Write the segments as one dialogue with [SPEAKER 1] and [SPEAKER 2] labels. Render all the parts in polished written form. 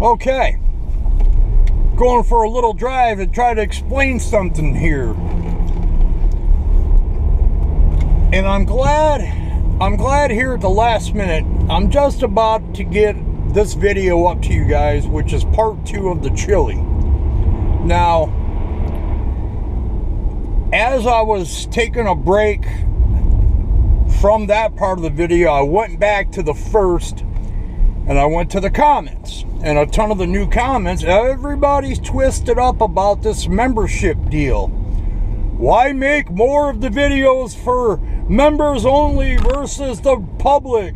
[SPEAKER 1] Okay, going for a little drive and try to explain something here. And I'm glad here at the last minute. I'm just about to get this video up to you guys, which is part 2 of the chili. Now, as I was taking a break from that part of the video, I went back to the first and I went to the comments. And a ton of the new comments, everybody's twisted up about this membership deal. Why make more of the videos for members only versus the public?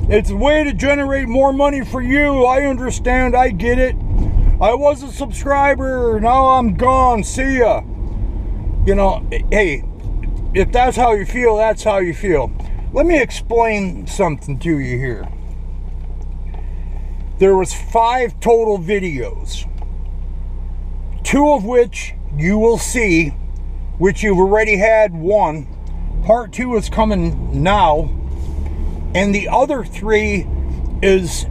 [SPEAKER 1] It's a way to generate more money for you. I understand, I get it. I was a subscriber, now I'm gone, see ya. You know, hey, if that's how you feel, that's how you feel. Let me explain something to you here. There was 5 total videos, 2 of which you will see, which you've already had 1. Part 2 is coming now, and the other 3 is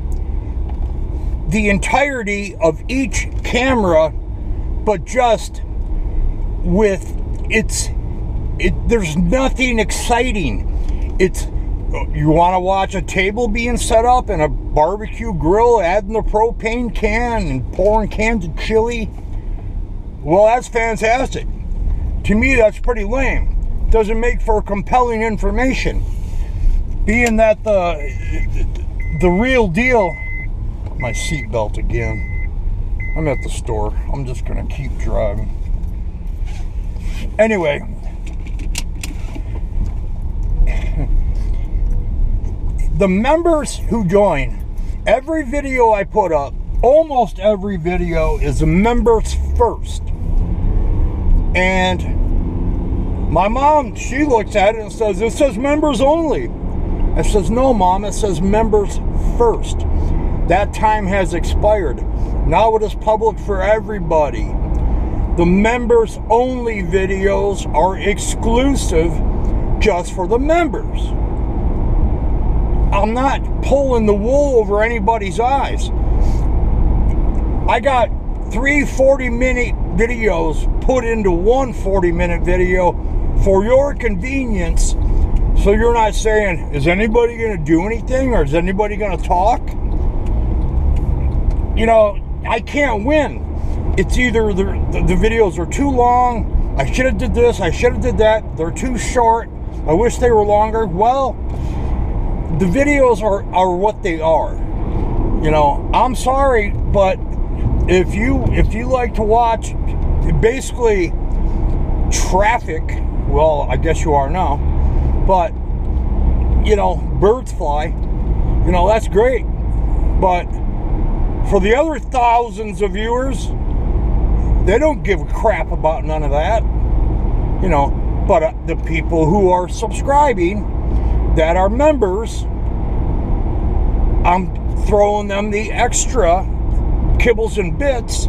[SPEAKER 1] the entirety of each camera, but just with there's nothing exciting. It's, you want to watch a table being set up and a barbecue grill, adding the propane can and pouring cans of chili. Well, that's fantastic. To me, that's pretty lame. Doesn't make for compelling information. Being that the real deal, my seatbelt again. I'm at the store. I'm just gonna keep driving. Anyway, the members who join, every video I put up, almost every video is a members first. And my mom, she looks at it and says, it says members only. I says, no, Mom, it says members first. That time has expired. Now it is public for everybody. The members only videos are exclusive just for the members. I'm not pulling the wool over anybody's eyes. I got 3 40-minute videos put into one 40-minute video for your convenience, so you're not saying, is anybody going to do anything, or is anybody going to talk? You know, I can't win. It's either the videos are too long, I should have did this, I should have did that, they're too short, I wish they were longer. Well, the videos are what they are. You know, I'm sorry, but if you like to watch basically traffic, well, I guess you are now, but you know, birds fly, you know, that's great. But for the other thousands of viewers, they don't give a crap about none of that, you know. But the people who are subscribing, that are members, I'm throwing them the extra kibbles and bits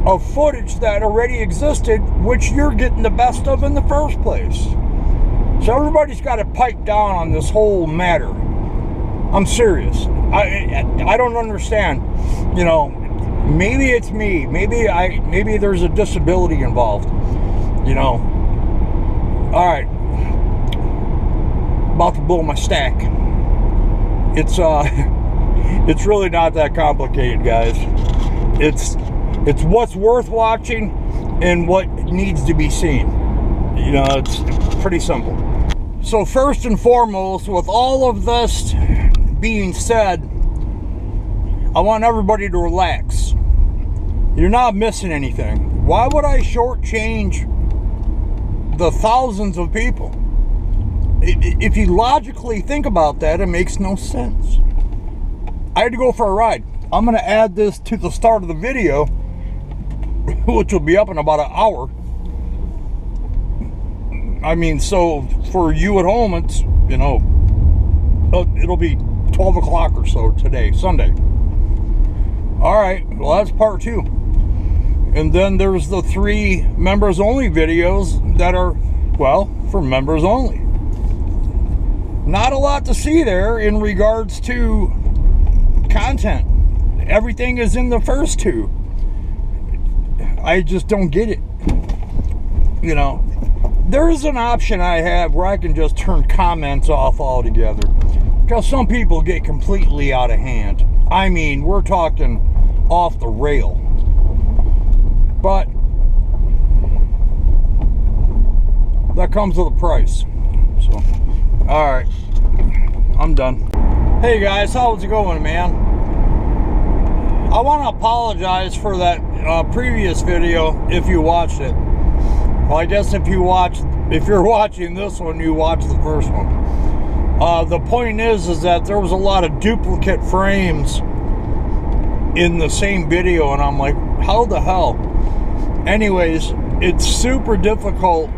[SPEAKER 1] of footage that already existed, which you're getting the best of in the first place. So everybody's got to pipe down on this whole matter. I'm serious. I don't understand. You know, maybe it's me. Maybe there's a disability involved. You know. All right. About to blow my stack. It's really not that complicated, guys. It's what's worth watching and what needs to be seen. You know, it's pretty simple. So first and foremost, with all of this being said, I want everybody to relax. You're not missing anything. Why would I shortchange the thousands of people? If you logically think about that, it makes no sense. I had to go for a ride. I'm going to add this to the start of the video, which will be up in about an hour. I mean, so for you at home, it's, you know, it'll be 12 o'clock or so today, Sunday. All right, well, that's part 2. And then there's the 3 members only videos that are, well, for members only. Not a lot to see there in regards to content. everything is in the first two. I just don't get it. You know, there's an option I have where I can just turn comments off altogether, because some people get completely out of hand. I mean, we're talking off the rail. But that comes with a price. So, alright, I'm done. Hey guys, how's it going, man? I want to apologize for that previous video if you watched it. Well, I guess if you're watching this one, you watched the first one. The point is that there was a lot of duplicate frames in the same video, and I'm like, how the hell? Anyways, it's super difficult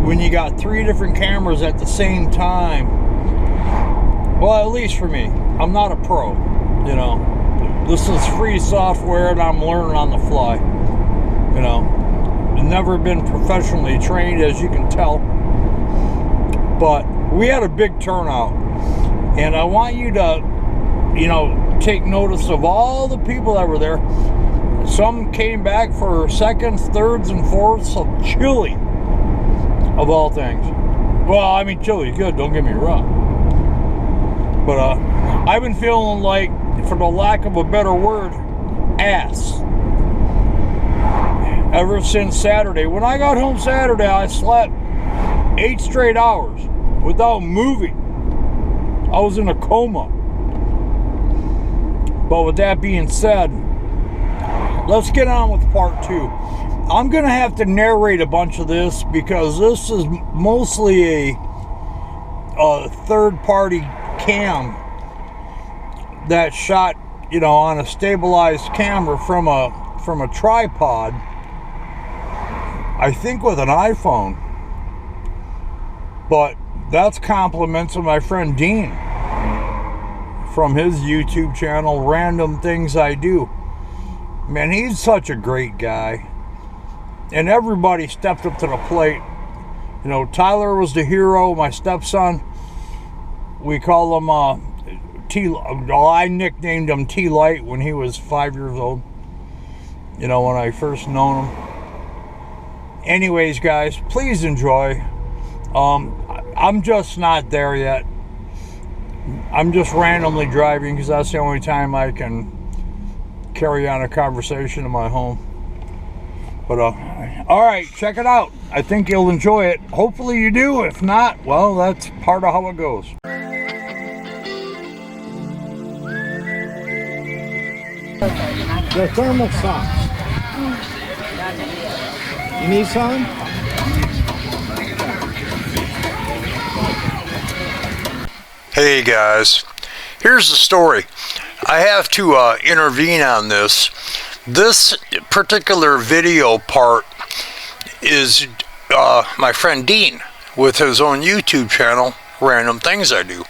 [SPEAKER 1] when you got 3 different cameras at the same time. Well, at least for me. I'm not a pro, you know. This is free software and I'm learning on the fly, you know. I've never been professionally trained, as you can tell. But we had a big turnout. And I want you to, you know, take notice of all the people that were there. Some came back for seconds, thirds, and fourths of chili, of all things. Well, I mean, chili's good, don't get me wrong. But I've been feeling like, for the lack of a better word, ass. Ever since Saturday. When I got home Saturday, I slept 8 straight hours without moving. I was in a coma. But with that being said, let's get on with part 2. I'm going to have to narrate a bunch of this because this is mostly a third-party cam that shot, you know, on a stabilized camera from a tripod. I think with an iPhone. But that's compliments of my friend Dean from his YouTube channel, Random Things I Do. Man, he's such a great guy. And everybody stepped up to the plate. You know, Tyler was the hero, my stepson. We call him I nicknamed him T-Light when he was 5 years old. You know, when I first known him. Anyways, guys, please enjoy. I'm just not there yet. I'm just randomly driving because that's the only time I can carry on a conversation in my home. But, alright, check it out. I think you'll enjoy it. Hopefully you do. If not, well, that's part of how it goes. The thermal socks. You need some? Hey guys, here's the story. I have to intervene on this. This particular video part is my friend Dean with his own YouTube channel, Random Things I Do.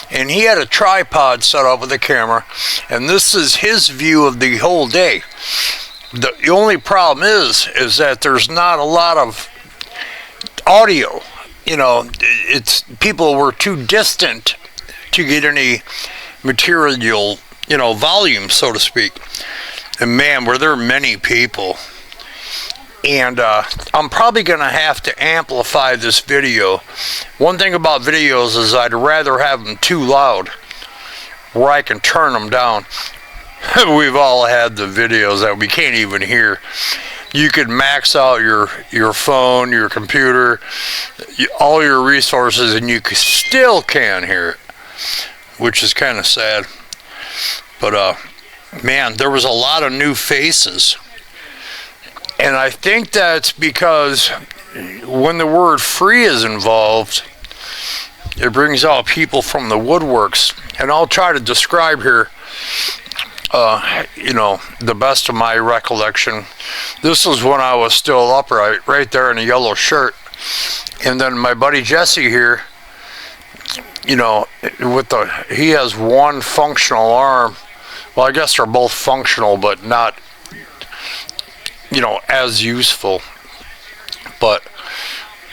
[SPEAKER 1] And he had a tripod set up with a camera, and this is his view of the whole day. The only problem is that there's not a lot of audio. You know, people were too distant to get any material, you know, volume, so to speak. And man, were there many people. And I'm probably going to have to amplify this video. One thing about videos is I'd rather have them too loud where I can turn them down. We've all had the videos that we can't even hear. You could max out your phone, your computer, all your resources, and you still can't hear it, which is kind of sad. But man, there was a lot of new faces. And I think that's because when the word free is involved, it brings out people from the woodworks. And I'll try to describe here, you know, the best of my recollection. This was when I was still upright, right there in a yellow shirt. And then my buddy Jesse here, you know, he has one functional arm. Well, I guess they're both functional, but not, you know, as useful. But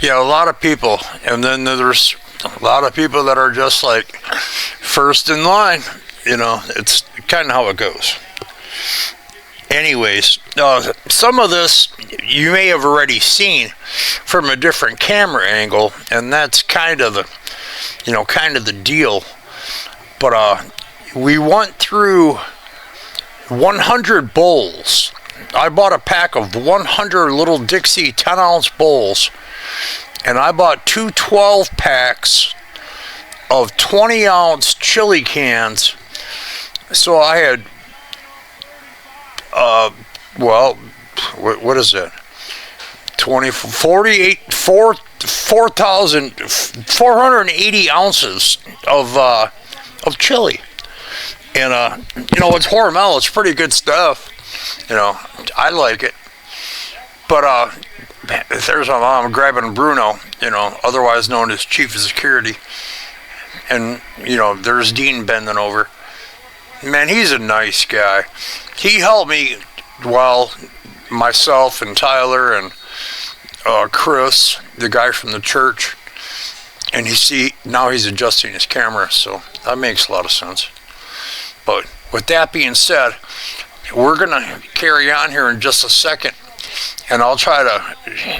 [SPEAKER 1] yeah, a lot of people. And then there's a lot of people that are just like first in line,
[SPEAKER 2] You know, it's kind of how it goes. Anyways, some of this you may have already seen from a different camera angle, and that's kind of the, kind of the deal. But we went through 100 bowls. I bought a pack of 100 little Dixie 10-ounce bowls, and I bought two 12-packs of 20-ounce chili cans. So I had, what is it? 4,480 ounces of chili. And, it's Hormel. It's pretty good stuff. I like it. But there's my mom grabbing Bruno, otherwise known as Chief of Security. And, there's Dean bending over. Man, he's a nice guy. He helped me while myself and Tyler and Chris, the guy from the church, and now he's adjusting his camera, so that makes a lot of sense. But with that being said, we're going to carry on here in just a second, and I'll try to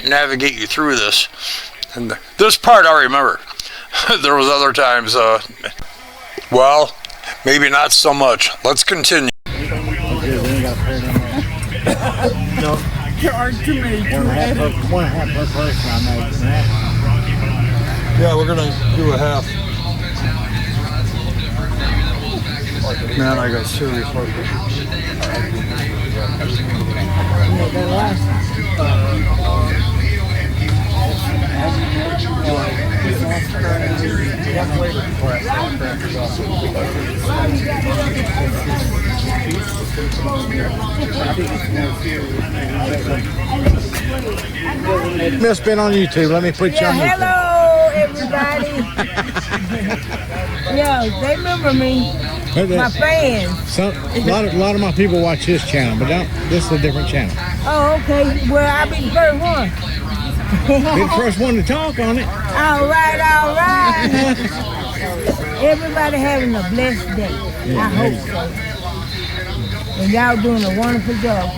[SPEAKER 2] navigate you through this. And this part I remember. There was other times, maybe not so much. Let's continue.
[SPEAKER 3] No. There aren't too many. One half per person on that.
[SPEAKER 1] Yeah, we're gonna do a half. Man, I got serious work.
[SPEAKER 3] Miss been on YouTube. Let me put you on YouTube.
[SPEAKER 4] Hello, everybody. Yeah, they remember me. My fans.
[SPEAKER 3] A lot of my people watch this channel, but this is a different channel.
[SPEAKER 4] Oh, okay. Well, I'll be the first one.
[SPEAKER 3] Be the first one to talk on it.
[SPEAKER 4] All right. Everybody having a blessed day. I hope so. And y'all doing a wonderful job.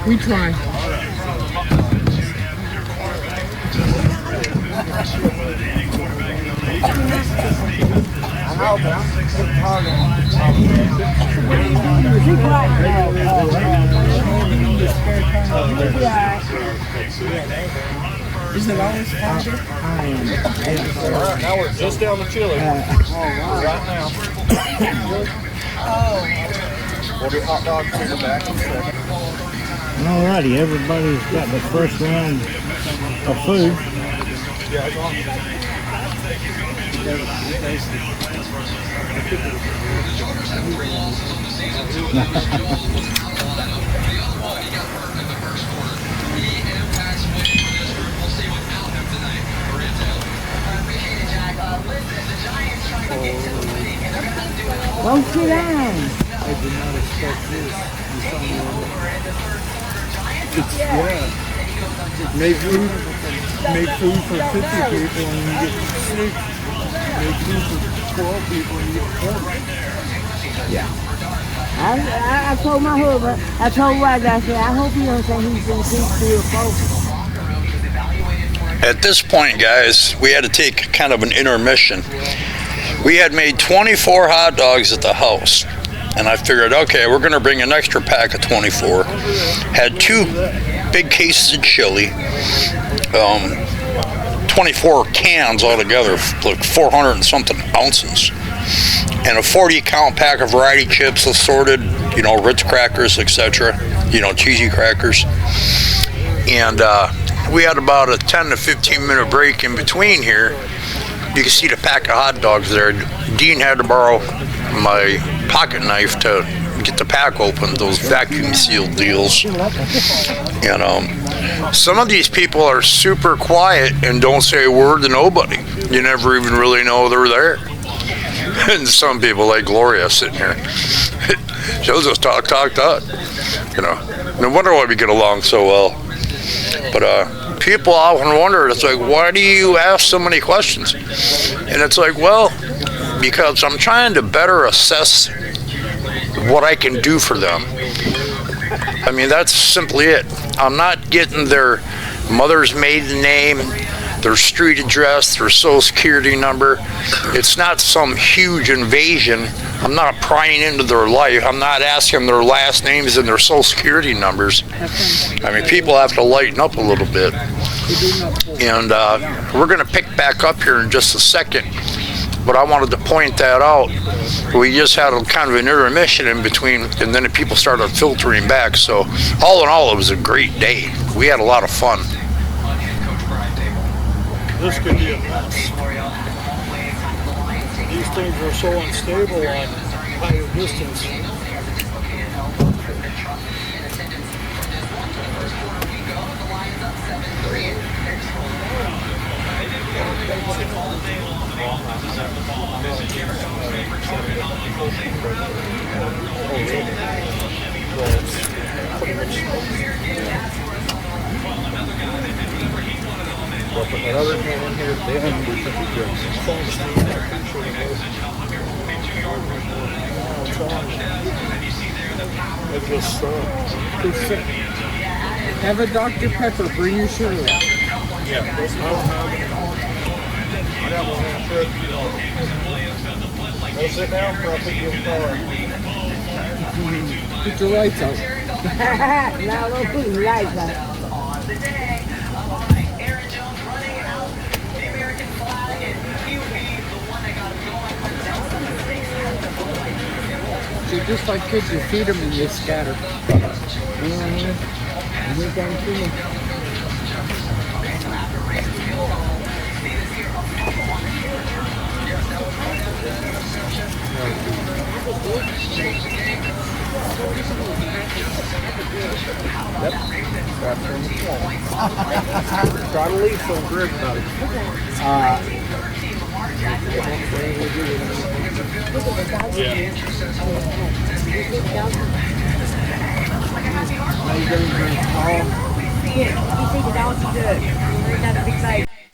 [SPEAKER 4] We trying.
[SPEAKER 5] Is it always fun? Alright, now we're just down the chili. Right now. We'll do hot dogs in the back in a second.
[SPEAKER 3] Alrighty, everybody's got the first round of food.
[SPEAKER 5] Yeah, it's on.
[SPEAKER 4] Don't sit down.
[SPEAKER 5] I did not expect this. Make food for 50 people and you get 6. Make food for 12 people and you get 40.
[SPEAKER 3] Yeah.
[SPEAKER 4] I told my husband, I told Roger, I said, I hope he don't think he's going to keep 3 or 4.
[SPEAKER 2] At this point, guys, we had to take kind of an intermission. We had made 24 hot dogs at the house, and I figured, okay, we're going to bring an extra pack of 24. Had 2 big cases of chili, 24 cans altogether, like 400 and something ounces, and a 40-count pack of variety chips, assorted, Ritz crackers, etc., cheesy crackers. And we had about a 10 to 15 minute break in between here. You can see the pack of hot dogs there. Dean had to borrow my pocket knife to get the pack open, those vacuum sealed deals. Some of these people are super quiet and don't say a word to nobody. You never even really know they're there. And some people like Gloria sitting here, she'll just talk. No wonder why we get along so well. But people often wonder, it's like, why do you ask so many questions? And it's like, well, because I'm trying to better assess what I can do for them. I mean, that's simply it. I'm not getting their mother's maiden name, their street address, their social security number. It's not some huge invasion. I'm not prying into their life. I'm not asking their last names and their social security numbers. I mean, people have to lighten up a little bit. And we're going to pick back up here in just a second. But I wanted to point that out. We just had a kind of an intermission in between, and then the people started filtering back. So all in all, it was a great day. We had a lot of fun.
[SPEAKER 5] This could be a mess. These things are so unstable on higher distance.
[SPEAKER 3] Another man in here, they have to do something good.
[SPEAKER 5] Have a Dr. Pepper, bring your sugar. Yeah, I got one in the fridge. Go sit down for I'll pick you a car.
[SPEAKER 3] Put your lights out.
[SPEAKER 4] Now don't put your lights out.
[SPEAKER 3] So just like kids, you feed them and you scatter.
[SPEAKER 4] Anything to me.
[SPEAKER 3] Try to leave some for everybody.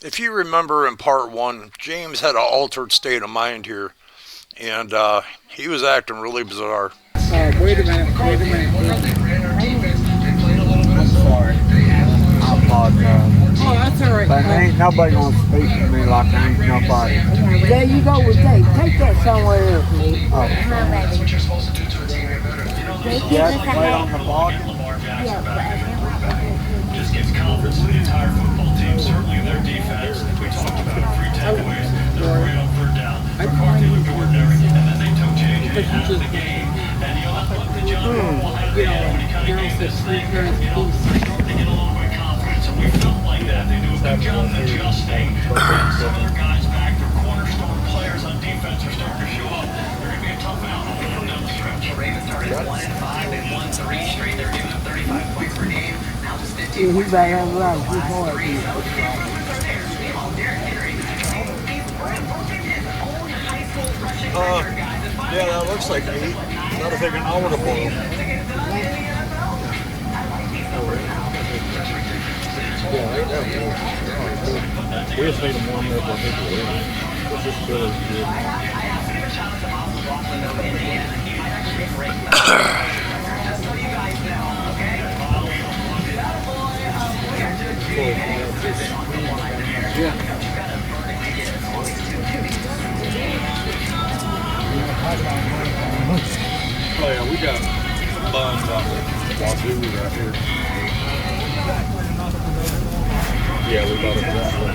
[SPEAKER 2] If you remember in part one, James had an altered state of mind here, and he was acting really bizarre.
[SPEAKER 3] Wait a minute.
[SPEAKER 6] I'm sorry. I apologize.
[SPEAKER 3] Oh, that's all right.
[SPEAKER 6] But ain't nobody gonna speak to me like I ain't nobody.
[SPEAKER 4] There you go with Dave. Take that somewhere else, Lee.
[SPEAKER 6] Oh.
[SPEAKER 4] You
[SPEAKER 6] have to play on the bottom?
[SPEAKER 7] Just gives confidence to the entire football team. Certainly their defense. We talked about a free takeaway. They're great on third down. McCarthy looked ordinary, and then they took JJ out of the game. And you know, look, the gentleman behind the end when he kind of gave this thing, they get a little bit confidence, and we felt like that. They do a good job of adjusting. Some of their guys back, their cornerstone players on defense are starting to show up. They're going to be a tough out down the stretch.
[SPEAKER 8] The Ravens started 1-5. They've won 3 straight. They're giving up 35 points per game. Now just 15
[SPEAKER 4] He's
[SPEAKER 8] points.
[SPEAKER 4] back on the line. He's more.
[SPEAKER 5] Yeah, that looks like meat. That'll take an hour to boil.
[SPEAKER 3] We just made them warm up a bit. It's just really good.
[SPEAKER 5] Oh yeah, we got buns on the wazoo right here. Yeah, we bought it for that one.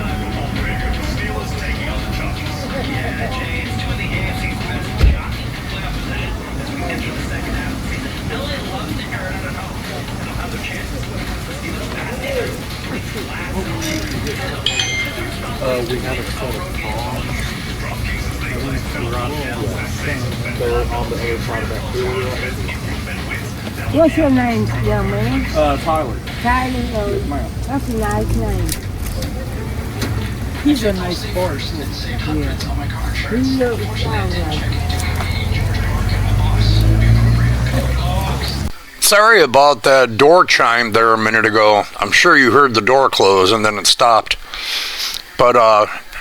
[SPEAKER 3] We have a set of palms. They're on the other side of that field.
[SPEAKER 4] What's your name, young man?
[SPEAKER 3] Tyler.
[SPEAKER 4] Tyler. That's a nice name.
[SPEAKER 3] He's a nice horse.
[SPEAKER 4] Yeah. He looks fine like.
[SPEAKER 2] Sorry about that door chime there a minute ago. I'm sure you heard the door close and then it stopped. But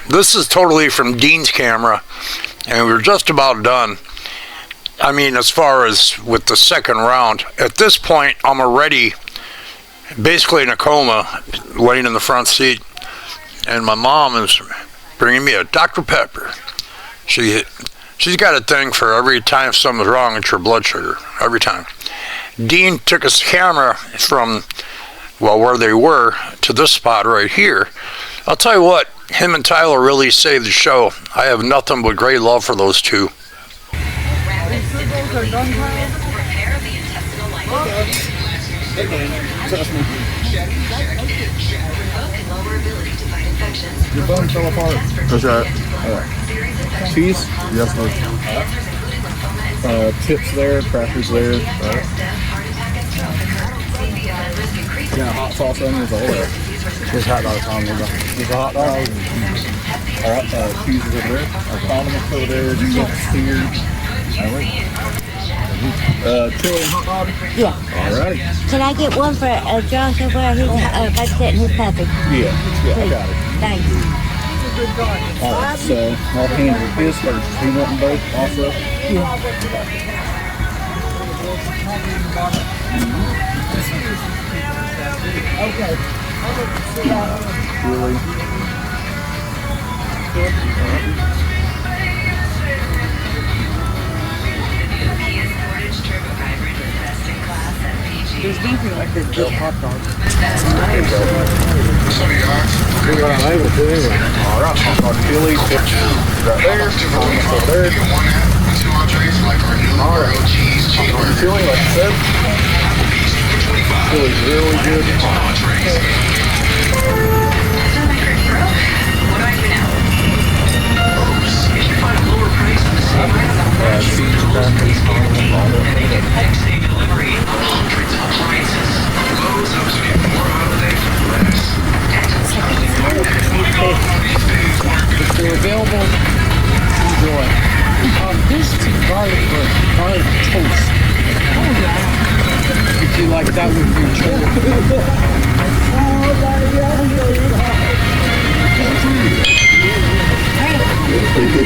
[SPEAKER 2] this is totally from Dean's camera. and we were just about done. I mean, as far as with the second round, at this point, I'm already basically in a coma, laying in the front seat, and my mom is bringing me a Dr. Pepper. She's got a thing for every time something's wrong, it's your blood sugar, every time. Dean took his camera from, well, where they were to this spot right here. I'll tell you what, him and Tyler really saved the show. I have nothing but great love for those two.
[SPEAKER 9] Your bone fell apart. What's that? Cheese? Yes, no. Chips there, crackers there. Yeah, hot sauce onions all there. There's hot dogs on there. There's a hot dog. Alright, cheese is over there. Our condiments over there. Chips here. Chili and hot dog?
[SPEAKER 10] Yeah.
[SPEAKER 9] Alright.
[SPEAKER 10] Can I get one for Josh over where he's babysitting his puppy?
[SPEAKER 9] Yeah, I got it.
[SPEAKER 10] Thank you.
[SPEAKER 9] Alright, so I'll handle his first. You want them both also?
[SPEAKER 10] Yeah.
[SPEAKER 9] Okay. Really?
[SPEAKER 10] There's nothing like this big hot dog.
[SPEAKER 9] Alright, hot dog chili, chips right there, condiments over there. Alright, hot dog chili, like I said. Chili's really good. Cheese, crackers, condiments, all that.
[SPEAKER 3] If they're available, enjoy. This is garlic toast. If you like that with your children.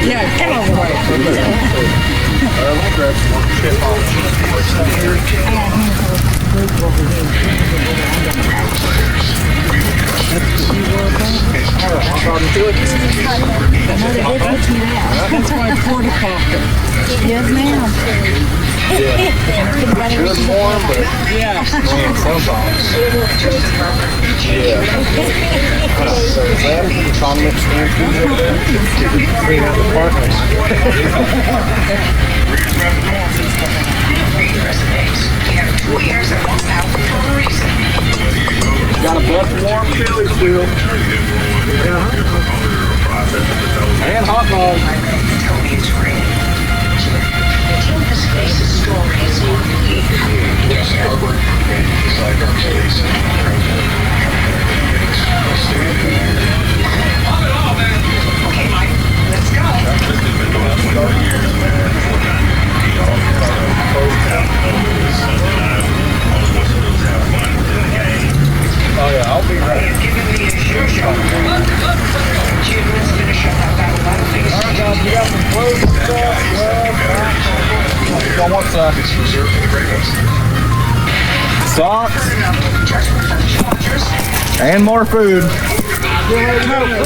[SPEAKER 3] Yeah, get over there.
[SPEAKER 9] I'll grab some chip on
[SPEAKER 3] That's my porta pocket.
[SPEAKER 10] Yes, ma'am.
[SPEAKER 9] Yeah. Good warm, but
[SPEAKER 3] Yeah.
[SPEAKER 9] man, sometimes. Yeah. So is that the condiment stand food over there? Clean out the partners. Got a butt warm chili still. Yeah. And hot dog.
[SPEAKER 8] Okay, Mike, let's go.
[SPEAKER 9] Oh yeah, I'll be ready. Alright guys, we got some clothes and stuff. Y'all want socks and more food.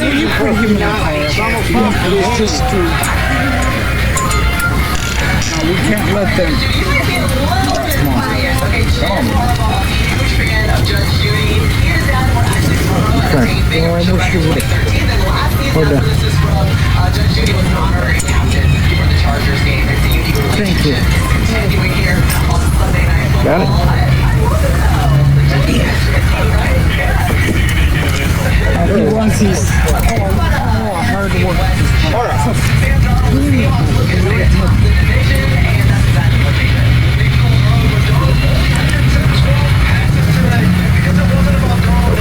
[SPEAKER 3] You put him down. It's just true. No, we can't let them. Come on.
[SPEAKER 9] Okay. Hold on.
[SPEAKER 3] Thank you.
[SPEAKER 9] Got it?
[SPEAKER 3] He wants his hard work.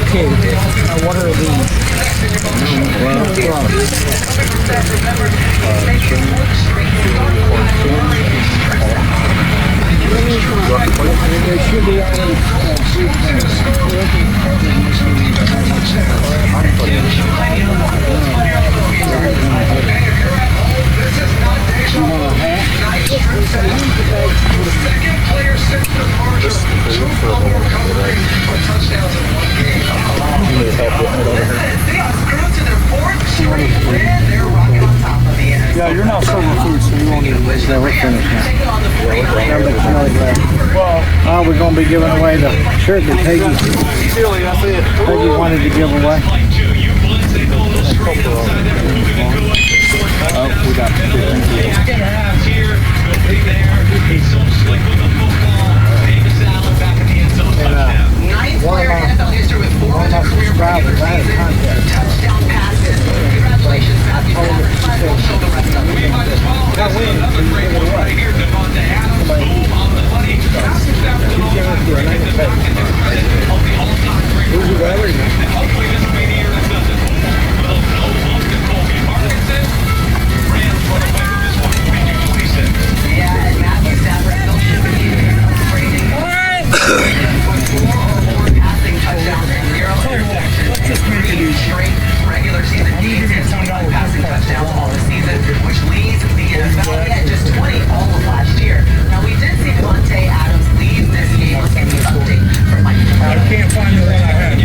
[SPEAKER 3] Okay, what are these? They should be on
[SPEAKER 8] This is not
[SPEAKER 9] Yeah, you're not serving food, so you won't need to.
[SPEAKER 6] Yeah, we're finished now.
[SPEAKER 3] Well, we're going to be giving away the shirt that Peggy wanted to give away.
[SPEAKER 9] We got 15
[SPEAKER 3] One of my subscribers, I had a contest.
[SPEAKER 8] Touchdown passes. Congratulations, Matthew Stafford. We'll show the rest of them. We might as well. Another great one right here. Devontae Adams. Boom on the money. Matthew Stafford and all the time. Right the back of the all-time great. And hopefully this will be the year that does it. Will close to Colby Parkinson. Rams run away with this one. 22-26. Yeah, and Matthew Stafford still shipping you. Passing touchdowns and 0 interceptions. 3 straight regular season games and 21 passing touchdowns all the season, which leads the NFL at just 20 all of last year. Now we did see Devontae Adams leave this game with any update from Mike.
[SPEAKER 1] I can't find the one I had.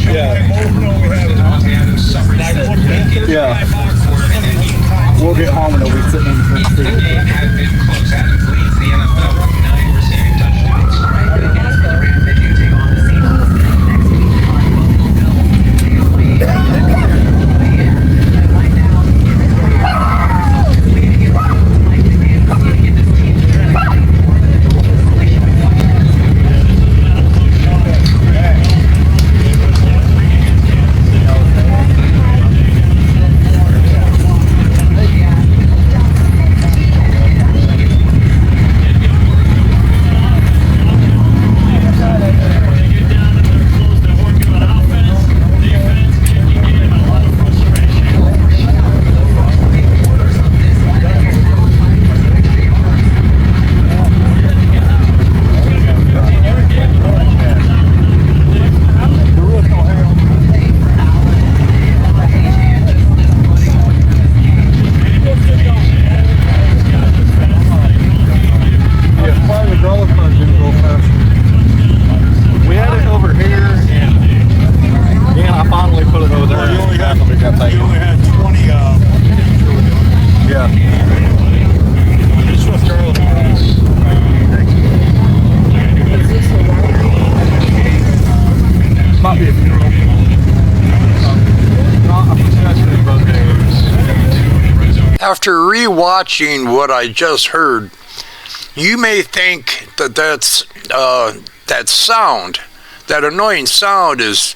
[SPEAKER 9] Yeah.
[SPEAKER 1] Both know we have it.
[SPEAKER 9] Yeah. We'll get home and it'll be sitting in the front seat.
[SPEAKER 8] The game has been close. Adams leads the NFL with 9 receiving touchdowns. Right against the Rams, they do take on the Seahawks next week on Buffalo Bills. Right now, leading it like the game to get this team
[SPEAKER 2] After rewatching what I just heard, you may think that that sound, that annoying sound, is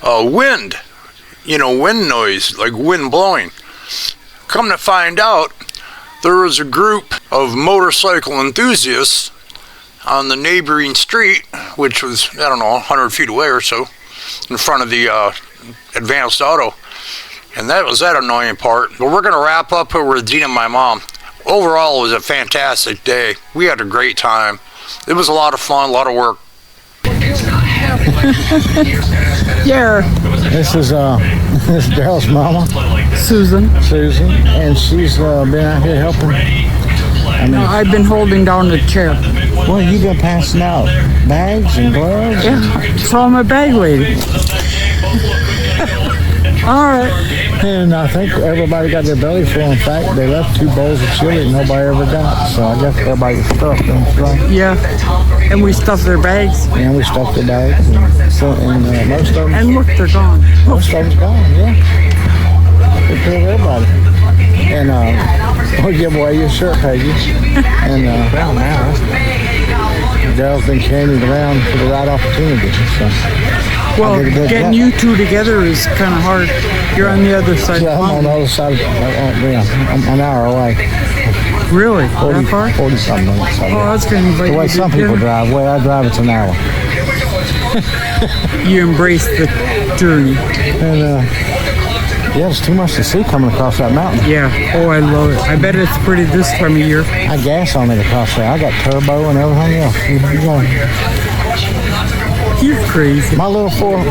[SPEAKER 2] wind, wind noise, like wind blowing. Come to find out, there was a group of motorcycle enthusiasts on the neighboring street, which was, 100 feet away or so, in front of the Advanced Auto. And that was that annoying part. But we're going to wrap up with Dean and my mom. Overall, it was a fantastic day. We had a great time. It was a lot of fun, a lot of work.
[SPEAKER 3] Yeah. This is Daryl's mama, Susan, and she's been out here helping.
[SPEAKER 11] I've been holding down the chair.
[SPEAKER 3] Well, you been passing out bags and gloves?
[SPEAKER 11] Yeah, so I'm a bag lady. All right.
[SPEAKER 3] And I think everybody got their belly full. In fact, they left 2 bowls of chili that nobody ever got. So I guess everybody was stuffed. Right?
[SPEAKER 11] Yeah. And we stuffed their bags.
[SPEAKER 3] And we stuffed their bags. And most of them.
[SPEAKER 11] And look, they're gone.
[SPEAKER 3] Most of them's gone, yeah. They killed everybody. And we'll give away your shirt, Peggy. And now, Daryl's been carrying it around for the right opportunity. So.
[SPEAKER 11] Well, getting you two together is kind of hard. You're on the other side.
[SPEAKER 3] Yeah, I'm on the other side. I'm an hour away.
[SPEAKER 11] Really?
[SPEAKER 3] 40,
[SPEAKER 11] that far?
[SPEAKER 3] 40-something minutes.
[SPEAKER 11] Oh, that's going to be
[SPEAKER 3] the way some people drive. The way I drive, it's an hour.
[SPEAKER 11] You embrace the journey.
[SPEAKER 3] And, yeah, there's too much to see coming across that mountain.
[SPEAKER 11] Yeah. Oh, I love it. I bet it's pretty this time of year.
[SPEAKER 3] I gas on it across there. I got turbo and everything else.
[SPEAKER 11] You're crazy.
[SPEAKER 3] My little truck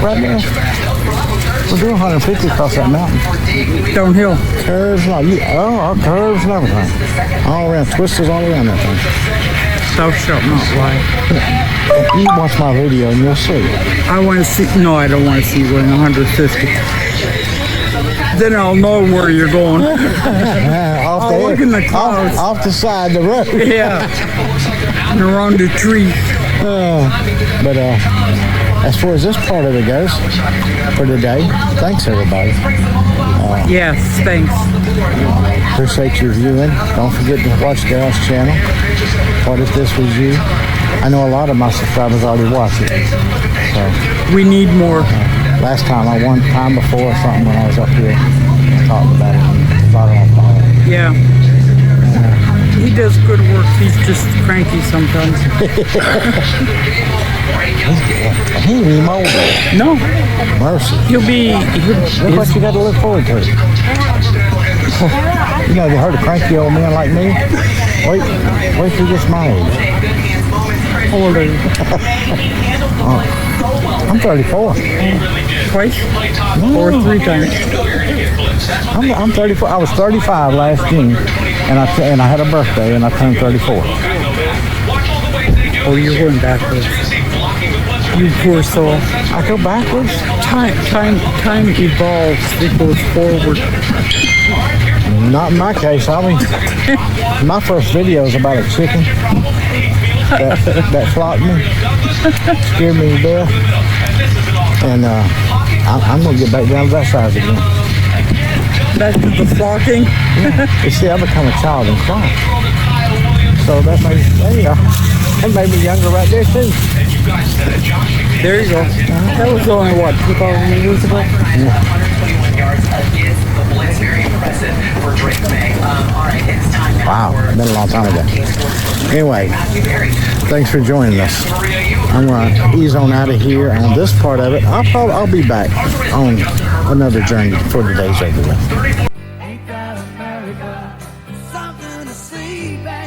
[SPEAKER 3] right there. We're doing 150 across that mountain.
[SPEAKER 11] Downhill.
[SPEAKER 3] Curves, curves and everything. All around, twisters all around that thing.
[SPEAKER 11] Thou shalt not lie.
[SPEAKER 3] You watch my video and you'll see.
[SPEAKER 11] I want to see. No, I don't want to see you going 150. Then I'll know where you're going.
[SPEAKER 3] Off
[SPEAKER 11] I'll look in the clouds.
[SPEAKER 3] Off the side of the road.
[SPEAKER 11] Yeah. And around the tree.
[SPEAKER 3] But as far as this part of it goes, for today, thanks everybody.
[SPEAKER 11] Yes, thanks.
[SPEAKER 3] Appreciate your viewing. Don't forget to watch Daryl's channel. What If This Was You? I know a lot of my subscribers already watch it. So
[SPEAKER 11] we need more.
[SPEAKER 3] Last time, one time before or something when I was up here, I talked about it.
[SPEAKER 11] Yeah. He does good work. He's just cranky sometimes.
[SPEAKER 3] He ain't even old though.
[SPEAKER 11] No.
[SPEAKER 3] Mercy.
[SPEAKER 11] He'll be...
[SPEAKER 3] Look what you got to look forward to. You know, you heard a cranky old man like me? Wait till he gets my age.
[SPEAKER 11] How old are you?
[SPEAKER 3] I'm 34.
[SPEAKER 11] Twice? Or 3 times?
[SPEAKER 3] I'm 34. I was 35 last June, and I had a birthday, and I turned 34.
[SPEAKER 11] Oh, you're going backwards. You poor soul.
[SPEAKER 3] I go backwards?
[SPEAKER 11] Time evolves. It goes forward.
[SPEAKER 3] Not in my case. My first video is about a chicken that flocked me, scared me to death, and I'm gonna get back down to that size again.
[SPEAKER 11] Back to the flocking.
[SPEAKER 3] Yeah. You see, I become a child in Christ, so that made me younger right there too.
[SPEAKER 11] There you go. That was only what, 2,000 years ago?
[SPEAKER 3] Yeah. Wow, been a long time ago. Anyway, thanks for joining us. I'm gonna ease on out of here on this part of it. I'll be back on another journey for today's over with.
[SPEAKER 12] Something to see back.